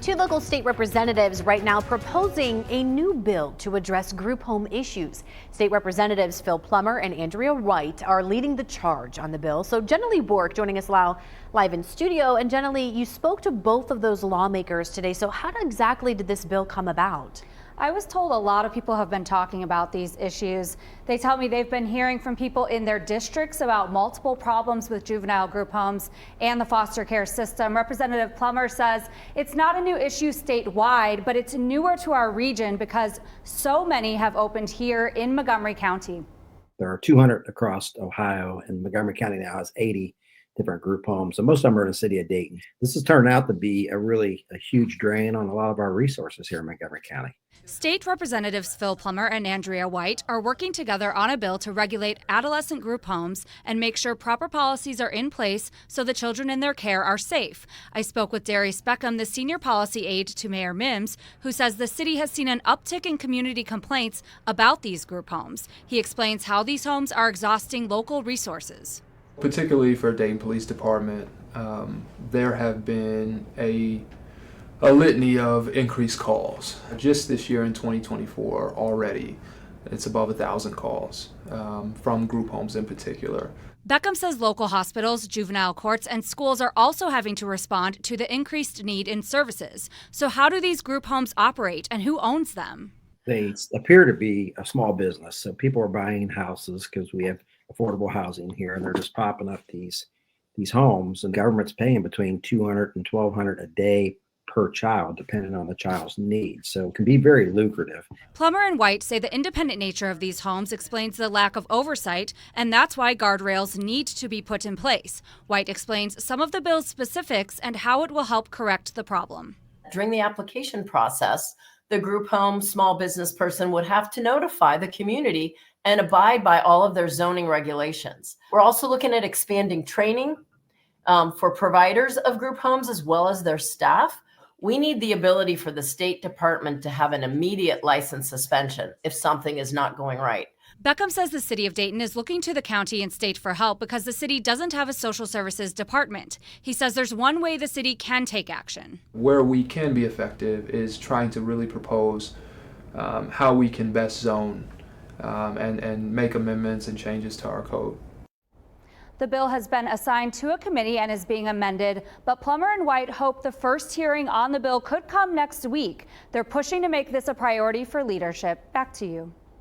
Two local state representatives right now proposing a new bill to address group home issues. State Representatives Plummer and Andrea White are leading the charge on the bill. So Jenna Lee Bork joining us live in studio. And Jenna Lee, you spoke to both of those lawmakers today. So how exactly did this bill come about? I was told a lot of people have been talking about these issues. They tell me they've been hearing from people in their districts about multiple problems with juvenile group homes and the foster care system. Representative Plummer says it's not a new issue statewide, but it's newer to our region because so many have opened here in Montgomery County. There are 200 across Ohio, and Montgomery County now has 80 different group homes, and most of them are in the city of Dayton. This has turned out to be a huge drain on a lot of our resources here in Montgomery County. State Representatives Plummer and Andrea White are working together on a bill to regulate adolescent group homes and make sure proper policies are in place so the children in their care are safe. I spoke with Darius Beckham, the senior policy aide to Mayor Mims, who says the city has seen an uptick in community complaints about these group homes. He explains how these homes are exhausting local resources. Particularly for Dayton Police Department, there have been a litany of increased calls. Just this year in 2024 already, it's above 1,000 calls from group homes in particular. Beckham says local hospitals, juvenile courts, and schools are also having to respond to the increased need in services. So how do these group homes operate and who owns them? They appear to be a small business. So people are buying houses because we have affordable housing here, and they're just popping up these homes, and government's paying between $200 and $1,200 a day per child, depending on the child's needs. So it can be very lucrative. Plummer and White say the independent nature of these homes explains the lack of oversight, and that's why guardrails need to be put in place. White explains some of the bill's specifics and how it will help correct the problem. During the application process, the group home small business person would have to notify the community and abide by all of their zoning regulations. We're also looking at expanding training for providers of group homes as well as their staff. We need the ability for the State Department to have an immediate license suspension if something is not going right. Beckham says the city of Dayton is looking to the county and state for help because the city doesn't have a social services department. He says there's one way the city can take action. Where we can be effective is trying to really propose how we can best zone and make amendments and changes to our code. The bill has been assigned to a committee and is being amended, but Plummer and White hope the first hearing on the bill could come next week. They're pushing to make this a priority for leadership. Back to you.